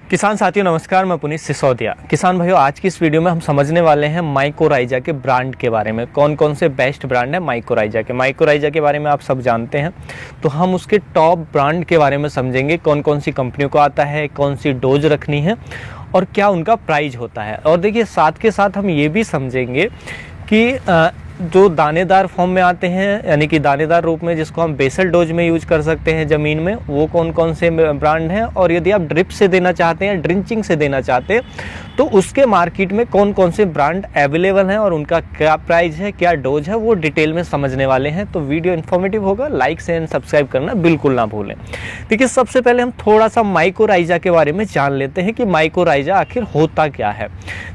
किसान साथियों नमस्कार, मैं पुनीत सिसोदिया। किसान भाइयों, आज की इस वीडियो में हम समझने वाले हैं माइकोराइजा के ब्रांड के बारे में। कौन कौन से बेस्ट ब्रांड है माइकोराइजा के बारे में आप सब जानते हैं, तो हम उसके टॉप ब्रांड के बारे में समझेंगे। कौन कौन सी कंपनियों को आता है, कौन सी डोज रखनी है और क्या उनका प्राइस होता है। और देखिए, साथ के साथ हम ये भी समझेंगे कि जो दानेदार फॉर्म में आते हैं, यानी कि दानेदार रूप में, जिसको हम बेसल डोज में यूज कर सकते हैं ज़मीन में, वो कौन कौन से ब्रांड हैं। और यदि आप ड्रिप से देना चाहते हैं, ड्रिंचिंग से देना चाहते हैं, तो उसके मार्केट में कौन कौन से ब्रांड अवेलेबल हैं और उनका क्या प्राइस है, क्या डोज है, वो डिटेल में समझने वाले हैं। तो वीडियो इन्फॉर्मेटिव होगा, लाइक शेयर एंड सब्सक्राइब करना बिल्कुल ना भूलें। देखिए, सबसे पहले हम थोड़ा सा माइकोराइजा के बारे में जान लेते हैं कि माइकोराइजा आखिर होता क्या है।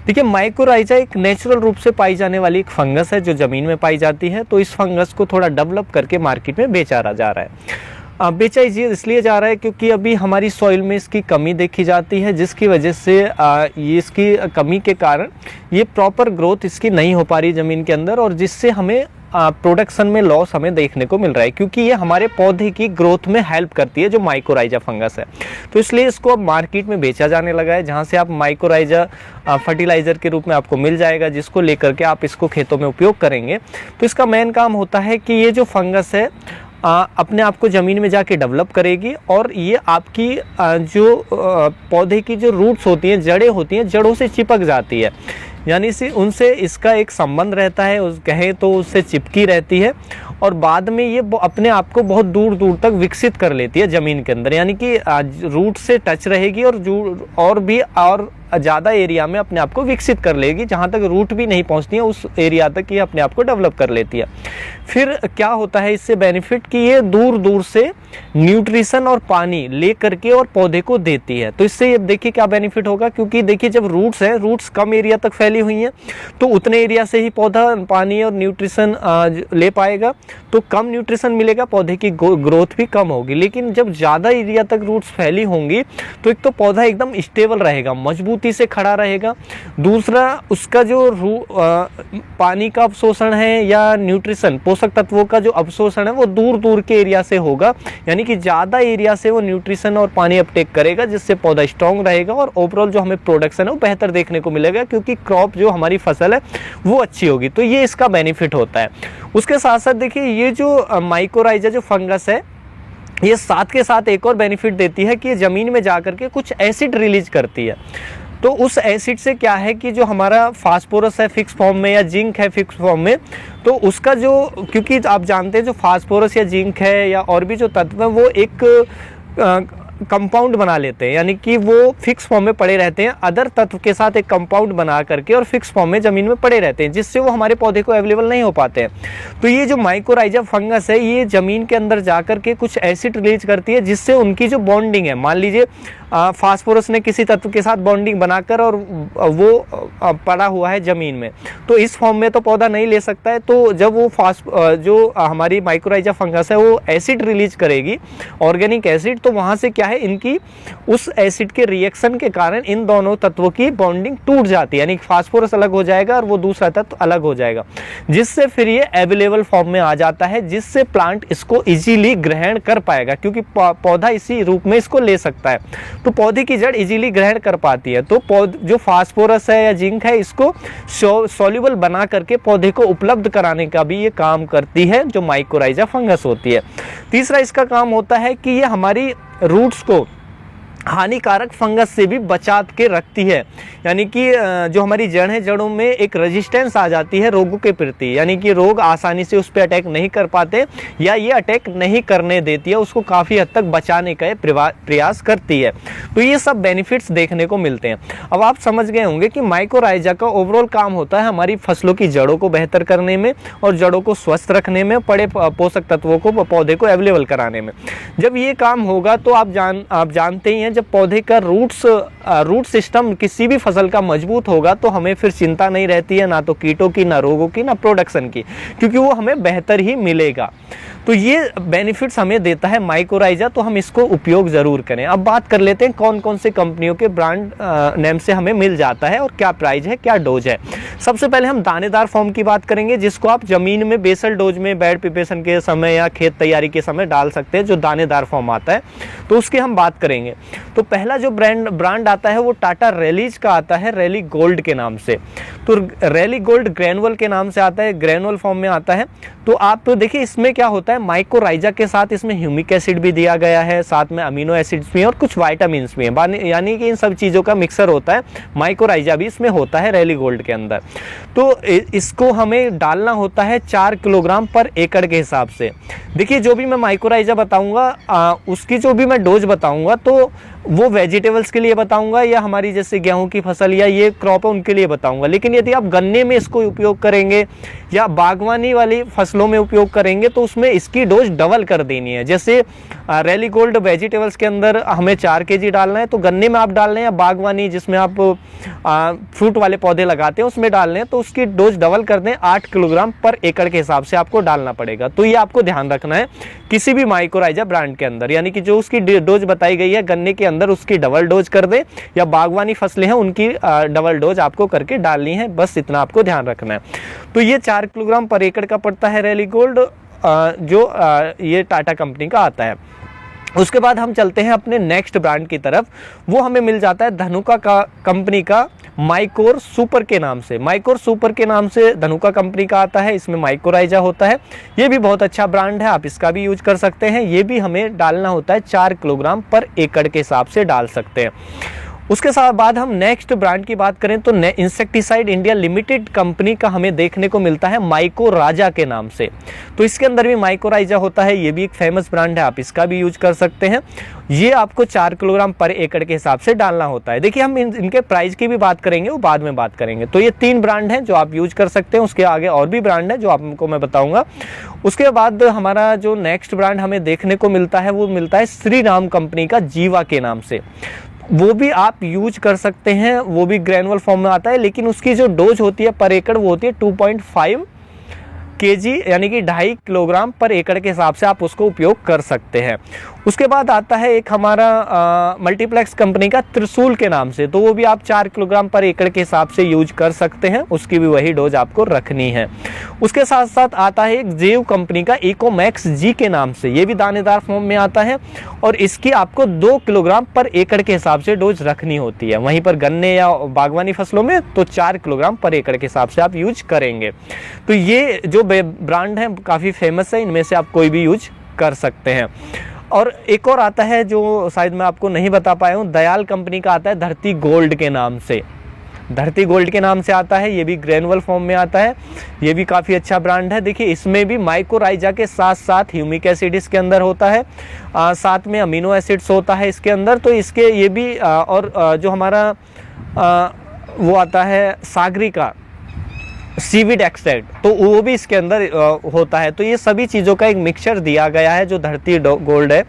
देखिए, माइकोराइजा एक नेचुरल रूप से पाई जाने वाली एक फंगस है जो ज़मीन में पाई जाती है। तो इस फंगस को थोड़ा डेवलप करके मार्केट में बेचा जा रहा है। बेचा इसलिए जा रहा है क्योंकि अभी हमारी सॉइल में इसकी कमी देखी जाती है, जिसकी वजह से ये इसकी कमी के कारण ये प्रॉपर ग्रोथ इसकी नहीं हो पा रही ज़मीन के अंदर, और जिससे हमें प्रोडक्शन में लॉस हमें देखने को मिल रहा है, क्योंकि ये हमारे पौधे की ग्रोथ में हेल्प करती है, जो माइकोराइजा फंगस है। तो इसलिए इसको अब मार्केट में बेचा जाने लगा है, जहाँ से आप माइकोराइजा फर्टिलाइज़र के रूप में आपको मिल जाएगा, जिसको लेकर के आप इसको खेतों में उपयोग करेंगे। तो इसका मेन काम होता है कि ये जो फंगस है अपने आप को ज़मीन में जाके डेवलप करेगी, और ये आपकी जो पौधे की जो रूट्स होती हैं, जड़ें होती हैं, जड़ों से चिपक जाती है, यानी उनसे इसका एक संबंध रहता है, कहें तो उससे चिपकी रहती है, और बाद में ये अपने आप को बहुत दूर दूर तक विकसित कर लेती है ज़मीन के अंदर, यानी कि रूट से टच रहेगी और भी ज़्यादा एरिया में अपने आप को विकसित कर लेगी, जहाँ तक रूट भी नहीं पहुँचती है उस एरिया तक ये अपने आप को डेवलप कर लेती है। फिर क्या होता है इससे बेनिफिट कि ये दूर दूर से न्यूट्रिशन और पानी ले करके और पौधे को देती है। तो इससे ये देखिए क्या बेनिफिट होगा, क्योंकि देखिए जब रूट्स हैं, रूट्स कम एरिया तक फैली हुई हैं, तो उतने एरिया से ही पौधा पानी और न्यूट्रिशन ले पाएगा, तो कम न्यूट्रिशन मिलेगा, पौधे की ग्रोथ भी कम होगी। लेकिन जब ज़्यादा एरिया तक रूट्स फैली होंगी, तो एक तो पौधा एकदम स्टेबल रहेगा, मजबूती से खड़ा रहेगा। दूसरा, उसका जो पानी का अवशोषण है या न्यूट्रिशन पोषक तत्वों का जो अवशोषण है, वो दूर दूर के एरिया से होगा, यानी कि ज़्यादा एरिया से वो न्यूट्रिशन और पानी अपटेक करेगा, जिससे पौधा स्ट्रॉन्ग रहेगा और ओवरऑल जो हमें प्रोडक्शन है वो बेहतर देखने को मिलेगा, क्योंकि क्रॉप जो हमारी फसल है वो अच्छी होगी। तो ये इसका बेनिफिट होता है। उसके साथ साथ देखिए, ये जो माइकोराइजा जो फंगस है, ये साथ के साथ एक और बेनिफिट देती है कि ये ज़मीन में जाकर के कुछ एसिड रिलीज करती है। तो उस एसिड से क्या है कि जो हमारा फास्फोरस है फिक्स फॉर्म में, या जिंक है फिक्स फॉर्म में, तो उसका जो, क्योंकि आप जानते हैं जो फास्फोरस या जिंक है या और भी जो तत्व है, वो एक कंपाउंड बना लेते हैं, यानी कि वो फिक्स फॉर्म में पड़े रहते हैं, अदर तत्व के साथ एक कंपाउंड बना करके और फिक्स फॉर्म में ज़मीन में पड़े रहते हैं, जिससे वो हमारे पौधे को अवेलेबल नहीं हो पाते हैं। तो ये जो माइकोराइजा फंगस है, ये ज़मीन के अंदर जा करके कुछ एसिड रिलीज करती है, जिससे उनकी जो बॉन्डिंग है, मान लीजिए फास्फोरस ने किसी तत्व के साथ बॉन्डिंग बनाकर और वो पड़ा हुआ है ज़मीन में, तो इस फॉर्म में तो पौधा नहीं ले सकता है। तो जब वो जो हमारी माइकोराइजा फंगस है वो एसिड रिलीज करेगी, ऑर्गेनिक एसिड, तो वहाँ से क्या है, इनकी उस एसिड के रिएक्शन के कारण इन दोनों तत्वों की बॉन्डिंग टूट जाती है, यानी फास्फोरस अलग हो जाएगा और वो दूसरा तत्व अलग हो जाएगा, जिससे फिर ये अवेलेबल फॉर्म में आ जाता है, जिससे प्लांट इसको इजीली ग्रहण कर पाएगा, क्योंकि पौधा इसी रूप में इसको ले सकता है। तो पौधे की जड़ इजीली ग्रहण कर पाती है। तो जो फास्फोरस है या जिंक है, इसको सॉल्युबल बना करके पौधे को उपलब्ध कराने का भी ये काम करती है, जो माइकोराइजा फंगस होती है। तीसरा इसका काम होता है कि ये हमारी रूट्स को हानिकारक फंगस से भी बचा के रखती है, यानी कि जो हमारी जड़ है, जड़ों में एक रेजिस्टेंस आ जाती है रोगों के प्रति, यानी कि रोग आसानी से उस पर अटैक नहीं कर पाते, या ये अटैक नहीं करने देती है, उसको काफ़ी हद तक बचाने का प्रयास करती है। तो ये सब बेनिफिट्स देखने को मिलते हैं। अब आप समझ गए होंगे कि माइकोराइजा का ओवरऑल काम होता है हमारी फसलों की जड़ों को बेहतर करने में और जड़ों को स्वस्थ रखने में, पड़े पोषक तत्वों को पौधे को अवेलेबल कराने में। जब ये काम होगा तो आप जानते ही हैं, जब पौधे का रूट सिस्टम किसी भी फसल का मजबूत होगा, तो हमें फिर चिंता नहीं रहती है, ना तो कीटों की, ना रोगों की, ना प्रोडक्शन की, क्योंकि वो हमें बेहतर ही मिलेगा। तो ये बेनिफिट्स हमें देता है माइकोराइजा, तो हम इसको उपयोग ज़रूर करें। अब बात कर लेते हैं कौन कौन से कंपनियों के ब्रांड नेम से हमें मिल जाता है और क्या प्राइस है, क्या डोज है। सबसे पहले हम दानेदार फॉर्म की बात करेंगे, जिसको आप ज़मीन में बेसल डोज में बेड प्रिपरेशन के समय या खेत तैयारी के समय डाल सकते हैं, जो दानेदार फॉर्म आता है, तो उसकी हम बात करेंगे। तो पहला जो ब्रांड आता है वो टाटा रैलीज का आता है, रैली गोल्ड के नाम से। तो रैली गोल्ड ग्रैनुअल के नाम से आता है, ग्रैनुअल फॉर्म में आता है। तो आप देखिए इसमें क्या होता है, माइकोराइजा के साथ इसमें ह्यूमिक एसिड भी दिया गया है, साथ में अमीनो एसिड्स भी हैं और कुछ विटामिन भी हैं, यानी कि इन सब चीज़ों का मिक्सर होता है। माइकोराइजा भी इसमें होता है रैली गोल्ड के अंदर। तो इसको हमें डालना होता है 4 किलोग्राम पर एकड़ के हिसाब से। देखिए जो भी मैं माइकोराइजा बताऊंगा उसकी जो भी मैं डोज बताऊंगा तो वो वेजिटेबल्स के लिए बताऊंगा, या हमारी जैसे गेहूं की फसल या ये क्रॉप है उनके लिए बताऊंगा। लेकिन यदि आप गन्ने में इसको उपयोग करेंगे या बागवानी वाली फसलों में उपयोग करेंगे तो उसमें इसकी डोज डबल कर देनी है। जैसे रैली गोल्ड वेजिटेबल्स के अंदर हमें 4 kg डालना है, तो गन्ने में आप डाल रहे हैं, या बागवानी जिसमें आप फ्रूट वाले पौधे लगाते हैं उसमें डाल रहे हैं, तो उसकी डोज डबल कर दें, 8 किलोग्राम पर एकड़ के हिसाब से आपको डालना पड़ेगा। तो ये आपको ध्यान रखना है किसी भी माइकोराइजा ब्रांड के अंदर, यानी कि जो उसकी डोज बताई गई है गन्ने के अंदर उसकी डबल डोज कर दें, या बागवानी फसलें हैं उनकी डबल डोज आपको करके डालनी है, बस इतना आपको ध्यान रखना है। तो ये 4 किलोग्राम पर एकड़ का पड़ता है रैली गोल्ड, जो ये टाटा कंपनी का आता है। उसके बाद हम चलते हैं अपने नेक्स्ट ब्रांड की तरफ, वो हमें मिल जाता है धनुका कंपनी का माइकोर सुपर के नाम से। माइकोर सुपर के नाम से धनुका कंपनी का आता है, इसमें माइकोराइजा होता है। ये भी बहुत अच्छा ब्रांड है, आप इसका भी यूज कर सकते हैं। ये भी हमें डालना होता है 4 किलोग्राम पर एकड़ के हिसाब से डाल सकते हैं। उसके साथ बाद हम नेक्स्ट ब्रांड की बात करें तो इंसेक्टिसाइड इंडिया लिमिटेड कंपनी का हमें देखने को मिलता है माइकोराजा के नाम से। तो इसके अंदर भी माइकोराइजा होता है, ये भी एक फेमस ब्रांड है, आप इसका भी यूज कर सकते हैं। ये आपको 4 किलोग्राम पर एकड़ के हिसाब से डालना होता है। देखिए हम इनके प्राइस की भी बात करेंगे, वो बाद में बात करेंगे। तो ये 3 ब्रांड हैं जो आप यूज कर सकते हैं, उसके आगे और भी ब्रांड है जो आपको मैं बताऊंगा। उसके बाद हमारा जो नेक्स्ट ब्रांड हमें देखने को मिलता है वो मिलता है श्री राम कंपनी का जीवा के नाम से। वो भी आप यूज कर सकते हैं, वो भी ग्रैनुअल फॉर्म में आता है, लेकिन उसकी जो डोज होती है पर एकड़ वो होती है 2.5 kg, यानी कि 2.5 किलोग्राम पर एकड़ के हिसाब से आप उसको उपयोग कर सकते हैं। उसके बाद आता है एक हमारा मल्टीप्लेक्स कंपनी का त्रिशूल के नाम से, तो वो भी आप 4 किलोग्राम पर एकड़ के हिसाब से यूज कर सकते हैं, उसकी भी वही डोज आपको रखनी है। उसके साथ साथ आता है एक जेव कंपनी का इकोमैक्स जी के नाम से, ये भी दानेदार फॉर्म में आता है और इसकी आपको 2 किलोग्राम पर एकड़ के हिसाब से डोज रखनी होती है। वहीं पर गन्ने या बागवानी फसलों में तो 4 किलोग्राम पर एकड़ के हिसाब से आप यूज करेंगे। तो ये जो ब्रांड है काफ़ी फेमस है, इनमें से आप कोई भी यूज कर सकते हैं। और एक और आता है जो शायद मैं आपको नहीं बता पाया हूँ, दयाल कंपनी का आता है धरती गोल्ड के नाम से। धरती गोल्ड के नाम से आता है, ये भी ग्रैनुअल फॉर्म में आता है, ये भी काफ़ी अच्छा ब्रांड है। देखिए इसमें भी माइकोराइजा के साथ साथ ह्यूमिक एसिड इसके अंदर होता है, साथ में अमीनो एसिड्स होता है इसके अंदर। तो इसके ये भी और जो हमारा वो आता है सागरी का सीवीड एक्सट्रैक्ट, तो वो भी इसके अंदर होता है। तो ये सभी चीज़ों का एक मिक्सचर दिया गया है जो धरती गोल्ड है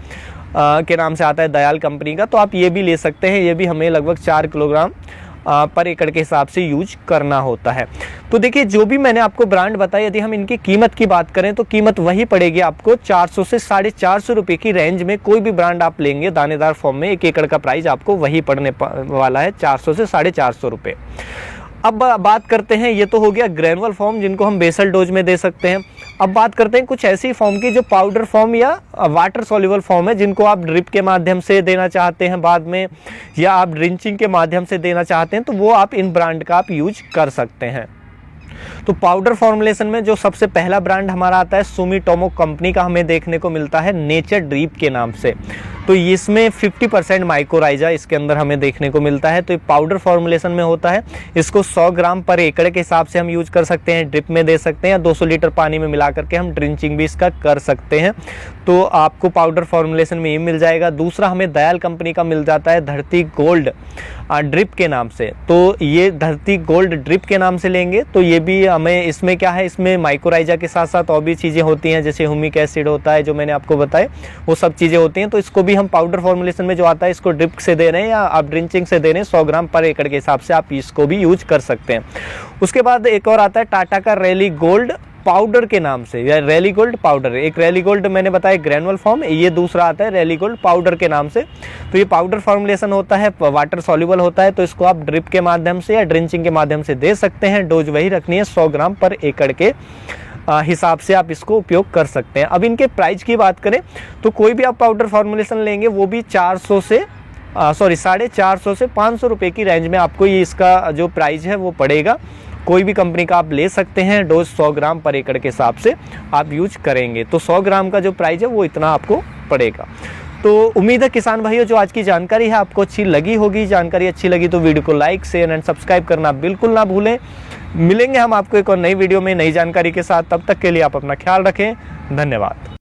के नाम से आता है दयाल कंपनी का। तो आप ये भी ले सकते हैं, ये भी हमें लगभग 4 किलोग्राम पर एकड़ के हिसाब से यूज करना होता है। तो देखिए जो भी मैंने आपको ब्रांड बताया, यदि हम इनकी कीमत की बात करें तो कीमत वही पड़ेगी आपको 400 से 450 रुपये की रेंज में। कोई भी ब्रांड आप लेंगे दानेदार फॉर्म में 1 एकड़ का प्राइस आपको वही पड़ने वाला है, 400 से 450 रुपये। अब बात करते हैं, ये तो हो गया ग्रैनुअल फॉर्म जिनको हम बेसल डोज में दे सकते हैं। अब बात करते हैं कुछ ऐसी फॉर्म की जो पाउडर फॉर्म या वाटर सॉल्युबल फॉर्म है, जिनको आप ड्रिप के माध्यम से देना चाहते हैं बाद में, या आप ड्रिंचिंग के माध्यम से देना चाहते हैं, तो वो आप इन ब्रांड का आप यूज कर सकते हैं। तो पाउडर फॉर्मुलेशन में जो सबसे पहला ब्रांड हमारा आता है सुमिटोमो कंपनी का हमें देखने को मिलता है नेचर ड्रीप के नाम से। तो इसमें 50% माइकोराइजा इसके अंदर हमें देखने को मिलता है। तो ये पाउडर फॉर्मुलेशन में होता है, इसको 100 ग्राम पर एकड़ के हिसाब से हम यूज कर सकते हैं, ड्रिप में दे सकते हैं, या 200 लीटर पानी में मिला करके हम ड्रिंचिंग भी इसका कर सकते हैं। तो आपको पाउडर फॉर्मुलेशन में ये मिल जाएगा। दूसरा हमें दयाल कंपनी का मिल जाता है धरती गोल्ड ड्रिप के नाम से। तो ये धरती गोल्ड ड्रिप के नाम से लेंगे तो ये भी हमें, इसमें क्या है, इसमें माइकोराइजा के साथ साथ और भी चीज़ें होती हैं, जैसे ह्यूमिक एसिड होता है जो मैंने आपको बताए, वो सब चीज़ें होती हैं। तो इसको भी हम पाउडर फॉर्मुलेशन में जो आता है इसको ड्रिप से दे रहे हैं या आप ड्रिंचिंग से दे रहे हैं, 100 ग्राम पर एकड़ के हिसाब से आप इसको भी यूज कर सकते हैं। उसके बाद एक और आता है टाटा का रैली गोल्ड पाउडर के नाम से, या रैली गोल्ड पाउडर। एक रैली गोल्ड मैंने बताया ग्रैनुअल फॉर्म, ये दूसरा आता है रैली गोल्ड पाउडर के नाम से। तो ये पाउडर फॉर्मुलेशन होता है, वाटर सॉल्युबल होता है, तो इसको आप ड्रिप के माध्यम से या ड्रिंचिंग के माध्यम से दे सकते हैं। डोज वही रखनी है 100 ग्राम पर एकड़ के हिसाब से आप इसको उपयोग कर सकते हैं। अब इनके प्राइस की बात करें तो कोई भी आप पाउडर फॉर्मुलेशन लेंगे वो भी 450 से 500 रुपये की रेंज में आपको ये इसका जो प्राइस है वो पड़ेगा। कोई भी कंपनी का आप ले सकते हैं। डोज 100 ग्राम पर एकड़ के हिसाब से आप यूज करेंगे तो 100 ग्राम का जो प्राइस है वो इतना आपको पड़ेगा। तो उम्मीद है किसान भाइयों जो आज की जानकारी है आपको अच्छी लगी होगी। जानकारी अच्छी लगी तो वीडियो को लाइक शेयर एंड सब्सक्राइब करना बिल्कुल ना भूलें। मिलेंगे हम आपको एक और नई वीडियो में नई जानकारी के साथ, तब तक के लिए आप अपना ख्याल रखें। धन्यवाद।